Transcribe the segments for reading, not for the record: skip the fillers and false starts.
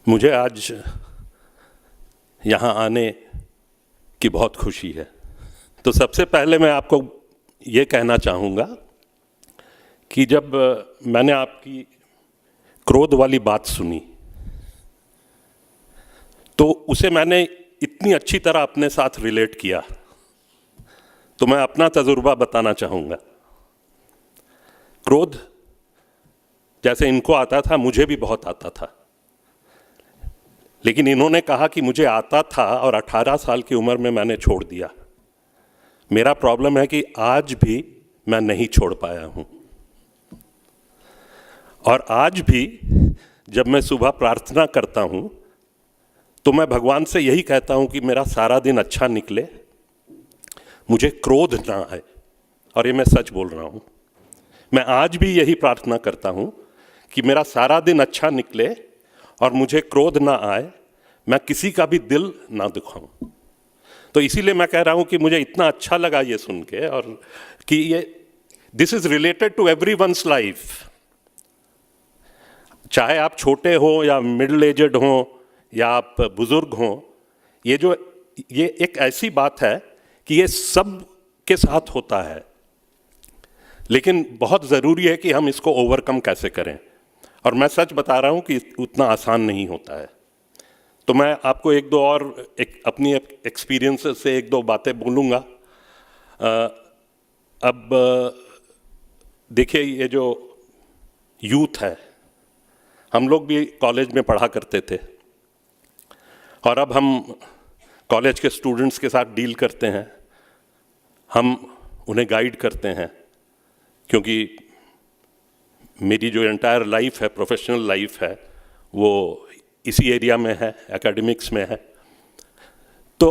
मुझे आज यहाँ आने की बहुत खुशी है। तो सबसे पहले मैं आपको ये कहना चाहूँगा कि जब मैंने आपकी क्रोध वाली बात सुनी तो उसे मैंने इतनी अच्छी तरह अपने साथ रिलेट किया, तो मैं अपना तजुर्बा बताना चाहूँगा। क्रोध जैसे इनको आता था, मुझे भी बहुत आता था, लेकिन इन्होंने कहा कि मुझे आता था और 18 साल की उम्र में मैंने छोड़ दिया। मेरा प्रॉब्लम है कि आज भी मैं नहीं छोड़ पाया हूँ। और आज भी जब मैं सुबह प्रार्थना करता हूँ तो मैं भगवान से यही कहता हूँ कि मेरा सारा दिन अच्छा निकले, मुझे क्रोध ना आए। और ये मैं सच बोल रहा हूँ। मैं आज भी यही प्रार्थना करता हूँ कि मेरा सारा दिन अच्छा निकले और मुझे क्रोध ना आए, मैं किसी का भी दिल ना दुखाऊं। तो इसीलिए मैं कह रहा हूँ कि मुझे इतना अच्छा लगा ये सुन के, और कि ये this is related to every one's life. चाहे आप छोटे हो या मिडिल एजड हो या आप बुजुर्ग हो, ये एक ऐसी बात है कि ये सब के साथ होता है, लेकिन बहुत ज़रूरी है कि हम इसको ओवरकम कैसे करें। और मैं सच बता रहा हूँ कि उतना आसान नहीं होता है। तो मैं आपको एक दो और अपनी एक्सपीरियंसेस से एक दो बातें बोलूँगा। अब देखिए, ये जो यूथ है, हम लोग भी कॉलेज में पढ़ा करते थे और अब हम कॉलेज के स्टूडेंट्स के साथ डील करते हैं, हम उन्हें गाइड करते हैं, क्योंकि मेरी जो एंटायर लाइफ है, प्रोफेशनल लाइफ है, वो इसी एरिया में है, एकेडमिक्स में है। तो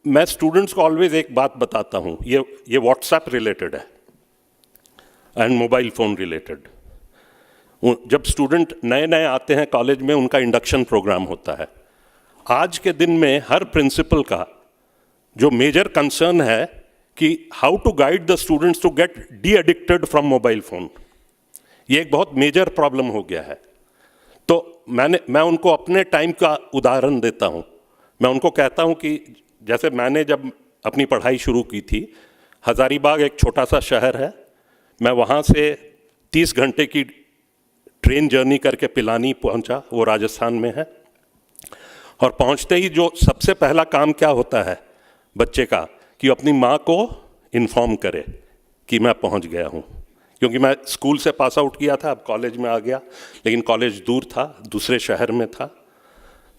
मैं स्टूडेंट्स को ऑलवेज एक बात बताता हूँ, ये व्हाट्सएप रिलेटेड है एंड मोबाइल फ़ोन रिलेटेड। जब स्टूडेंट नए नए आते हैं कॉलेज में, उनका इंडक्शन प्रोग्राम होता है। आज के दिन में हर प्रिंसिपल का जो मेजर कंसर्न है कि how to guide the students to get de addicted from mobile phone. ये एक बहुत मेजर प्रॉब्लम हो गया है। तो मैं उनको अपने टाइम का उदाहरण देता हूँ। मैं उनको कहता हूँ कि जैसे मैंने जब अपनी पढ़ाई शुरू की थी, हज़ारीबाग एक छोटा सा शहर है, मैं वहाँ से 30 घंटे की ट्रेन जर्नी करके पिलानी पहुँचा, वो राजस्थान में है। और पहुँचते ही जो सबसे पहला काम क्या होता है बच्चे का, कि अपनी माँ को इन्फॉर्म करे कि मैं पहुँच गया हूँ। क्योंकि मैं स्कूल से पास आउट किया था, अब कॉलेज में आ गया, लेकिन कॉलेज दूर था, दूसरे शहर में था।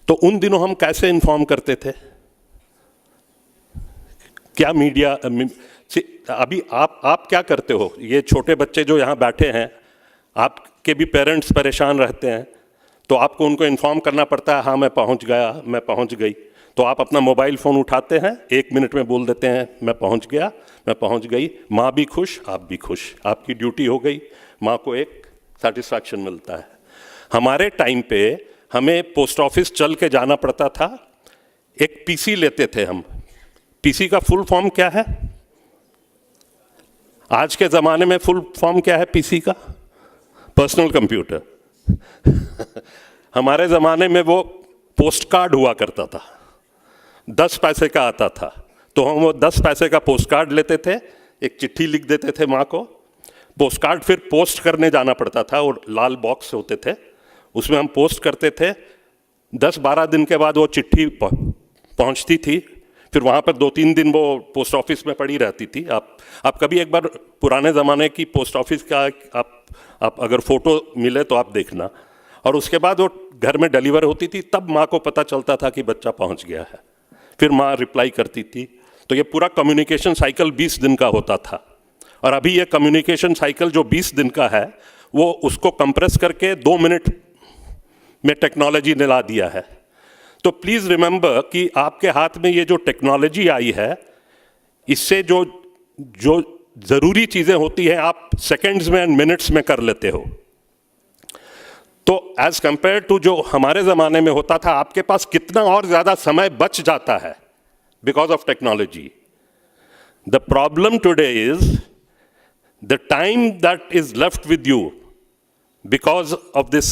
तो उन दिनों हम कैसे इन्फॉर्म करते थे? क्या मीडिया अभी आप क्या करते हो? ये छोटे बच्चे जो यहाँ बैठे हैं, आपके भी पेरेंट्स परेशान रहते हैं, तो आपको उनको इन्फॉर्म करना पड़ता है, हाँ मैं पहुँच गया, मैं पहुँच गई। तो आप अपना मोबाइल फ़ोन उठाते हैं, 1 मिनट में बोल देते हैं मैं पहुंच गया, मैं पहुंच गई। माँ भी खुश, आप भी खुश, आपकी ड्यूटी हो गई, माँ को एक सेटिस्फैक्शन मिलता है। हमारे टाइम पे हमें पोस्ट ऑफिस चल के जाना पड़ता था, एक पीसी लेते थे हम। पीसी का फुल फॉर्म क्या है? आज के ज़माने में फुल फॉर्म क्या है पीसी का? Personal computer. हमारे ज़माने में वो पोस्ट कार्ड हुआ करता था, 10 पैसे का आता था। तो हम वो 10 पैसे का पोस्ट कार्ड लेते थे, एक चिट्ठी लिख देते थे माँ को। पोस्ट कार्ड फिर पोस्ट करने जाना पड़ता था, और लाल बॉक्स होते थे, उसमें हम पोस्ट करते थे। 10-12 दिन के बाद वो चिट्ठी पहुँचती थी, फिर वहाँ पर 2-3 दिन वो पोस्ट ऑफिस में पड़ी रहती थी। आप कभी एक बार पुराने ज़माने की पोस्ट ऑफिस का आप अगर फ़ोटो मिले तो आप देखना। और उसके बाद वो घर में डिलीवर होती थी, तब माँ को पता चलता था कि बच्चा पहुँच गया है। फिर माँ रिप्लाई करती थी। तो ये पूरा कम्युनिकेशन साइकिल 20 दिन का होता था। और अभी ये कम्युनिकेशन साइकिल जो 20 दिन का है, वो उसको कंप्रेस करके 2 मिनट में टेक्नोलॉजी ने ला दिया है। तो प्लीज़ रिमेंबर कि आपके हाथ में ये जो टेक्नोलॉजी आई है, इससे जो ज़रूरी चीज़ें होती हैं आप सेकेंड्स में एंड मिनट्स में कर लेते हो। तो एज कंपेयर टू जो हमारे ज़माने में होता था, आपके पास कितना और ज़्यादा समय बच जाता है because of technology. The problem today is the time that is left with you because of this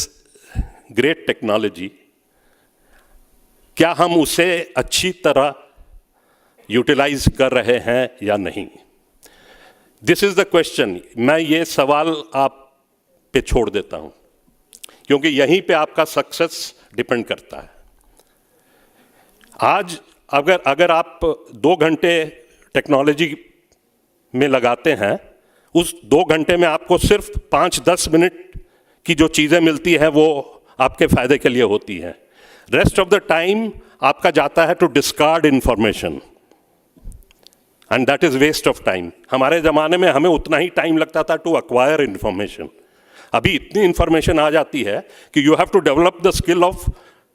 great technology क्या हम उसे अच्छी तरह यूटिलाइज कर रहे हैं या नहीं? This is the question. मैं ये सवाल आप पे छोड़ देता हूं, क्योंकि यहीं पे आपका सक्सेस डिपेंड करता है। आज अगर आप 2 घंटे टेक्नोलॉजी में लगाते हैं, उस 2 घंटे में आपको सिर्फ 5-10 मिनट की जो चीज़ें मिलती हैं वो आपके फायदे के लिए होती हैं। रेस्ट ऑफ द टाइम आपका जाता है to discard information, and that is waste of time. हमारे ज़माने में हमें उतना ही टाइम लगता था टू एक्वायर इंफॉर्मेशन। अभी इतनी इंफॉर्मेशन आ जाती है कि you have to develop the skill of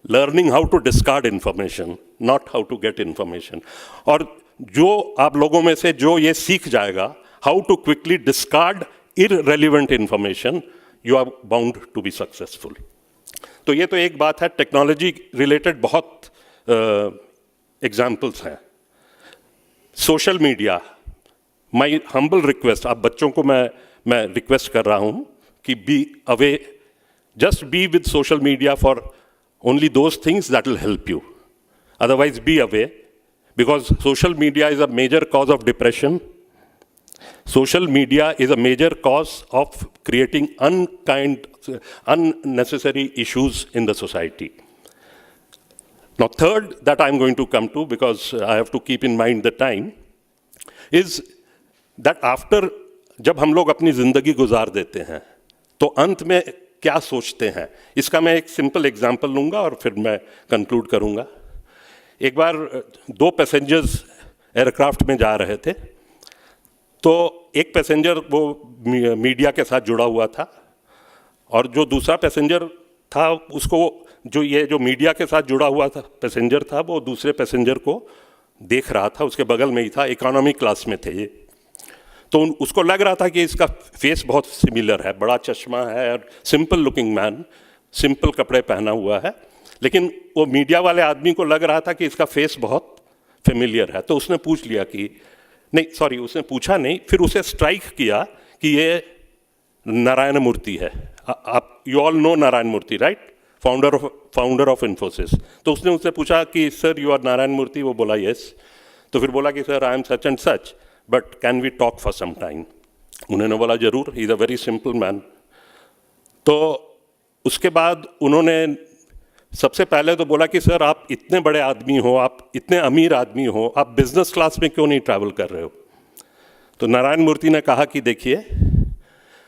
learning how to discard information, not how to get information. और जो आप लोगों में से जो ये सीख जाएगा how to quickly discard irrelevant information, you are bound to be successful. तो ये तो एक बात है। टेक्नोलॉजी रिलेटेड बहुत एग्जाम्पल्स हैं। Social media, my humble request, आप बच्चों को मैं रिक्वेस्ट कर रहा हूँ कि be away, just be with social media for only those things that will help you. Otherwise, be away, because social media is a major cause of depression. Social media is a major cause of creating unnecessary issues in the society. Now, third that I'm going to come to, because I have to keep in mind the time, is that after जब हम लोग अपनी ज़िंदगी गुजार देते हैं तो अंत में क्या सोचते हैं। इसका मैं एक सिंपल एग्जांपल लूँगा और फिर मैं कंक्लूड करूँगा। एक बार 2 पैसेंजर्स एयरक्राफ्ट में जा रहे थे, तो एक पैसेंजर वो मीडिया के साथ जुड़ा हुआ था, और जो दूसरा पैसेंजर था उसको जो मीडिया के साथ जुड़ा हुआ था पैसेंजर था, वो दूसरे पैसेंजर को देख रहा था, उसके बगल में ही था, इकोनॉमी क्लास में थे ये। तो उसको लग रहा था कि इसका फेस बहुत सिमिलर है, बड़ा चश्मा है और सिंपल लुकिंग मैन, सिंपल कपड़े पहना हुआ है, लेकिन वो मीडिया वाले आदमी को लग रहा था कि इसका फेस बहुत फेमिलियर है। तो उसने पूछ लिया कि नहीं, सॉरी, उसने पूछा नहीं, फिर उसे स्ट्राइक किया कि ये नारायण मूर्ति है। आप you all know Narayana Murthy, right? Founder of Infosys. तो उसने उससे पूछा कि sir you are Narayana Murthy? वो बोला यस। तो फिर बोला कि sir I am such and such, but can we talk for some time? उन्होंने बोला जरूर, he is a very simple man. तो उसके बाद उन्होंने सबसे पहले तो बोला कि सर आप इतने बड़े आदमी हो, आप इतने अमीर आदमी हो, आप बिजनेस क्लास में क्यों नहीं ट्रैवल कर रहे हो? तो नारायण मूर्ति ने कहा कि देखिए,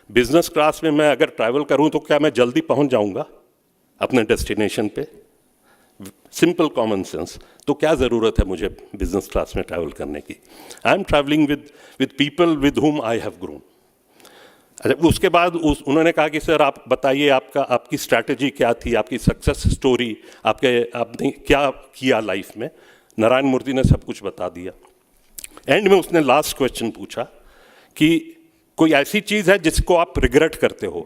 बिजनेस क्लास में मैं अगर ट्रैवल करूं तो क्या मैं जल्दी पहुंच जाऊंगा अपने डेस्टिनेशन पे? Simple common sense. तो क्या ज़रूरत है मुझे बिजनेस क्लास में ट्रैवल करने की? I am travelling with people with whom I have grown. अच्छा, उसके बाद उन्होंने कहा कि सर आप बताइए आपकी स्ट्रैटेजी क्या थी, आपकी सक्सेस स्टोरी, आपने क्या किया लाइफ में? नारायण मूर्ति ने सब कुछ बता दिया। एंड में उसने लास्ट क्वेश्चन पूछा कि कोई ऐसी चीज़ है जिसको आप रिग्रेट करते हो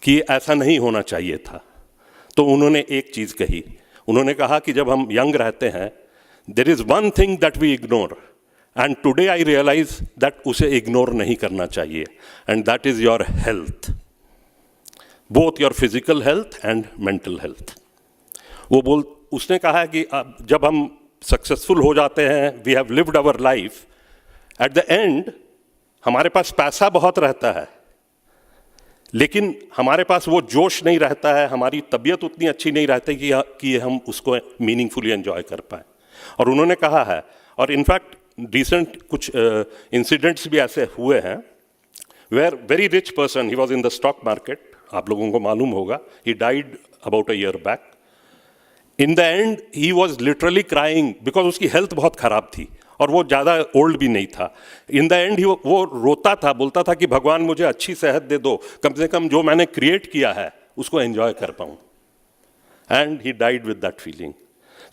कि ऐसा नहीं होना चाहिए था? तो उन्होंने एक चीज़ कही, उन्होंने कहा कि जब हम यंग रहते हैं, there is one thing that we ignore, and today I realize that उसे इग्नोर नहीं करना चाहिए, and that is your health, both your physical health and mental health. उसने कहा कि जब हम सक्सेसफुल हो जाते हैं, we have lived our life, at the end हमारे पास पैसा बहुत रहता है, लेकिन हमारे पास वो जोश नहीं रहता है, हमारी तबीयत उतनी अच्छी नहीं रहती कि हम उसको मीनिंगफुली एंजॉय कर पाएँ। और उन्होंने कहा है, और इनफैक्ट रिसेंट कुछ इंसिडेंट्स भी ऐसे हुए हैं, where very rich person, he was in the stock market, आप लोगों को मालूम होगा, he died about a year back. In the end he was literally crying because उसकी हेल्थ बहुत ख़राब थी और वो ज़्यादा ओल्ड भी नहीं था। इन द एंड वो रोता था, बोलता था कि भगवान मुझे अच्छी सेहत दे दो, कम से कम जो मैंने क्रिएट किया है उसको एंजॉय कर पाऊँ। And he died with that feeling.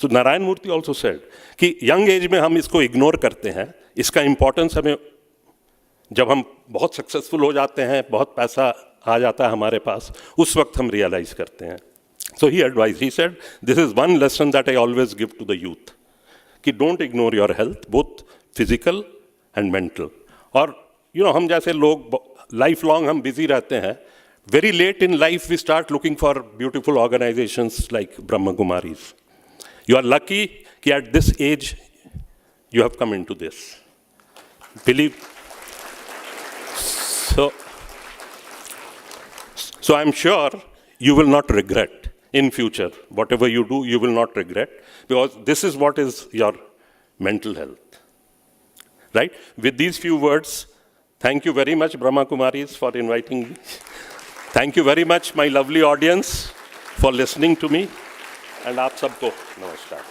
So Narayana Murthy also said कि यंग एज में हम इसको इग्नोर करते हैं, इसका इंपॉर्टेंस हमें जब हम बहुत सक्सेसफुल हो जाते हैं, बहुत पैसा आ जाता है हमारे पास, उस वक्त हम रियलाइज करते हैं। So he advise, he said this is one lesson that I always give to the youth, कि don't ignore your health, both physical and mental. और हम जैसे लोग लाइफ लॉन्ग हम बिजी रहते हैं, Very late in life, we start looking for beautiful organizations like Brahma Kumaris. You are lucky that at this age, you have come into this. Believe. So I'm sure you will not regret in future. Whatever you do, you will not regret, because this is what is your mental health. Right? With these few words, thank you very much, Brahma Kumaris, for inviting me. Thank you very much, my lovely audience, for listening to me. And aap sabko namaskar.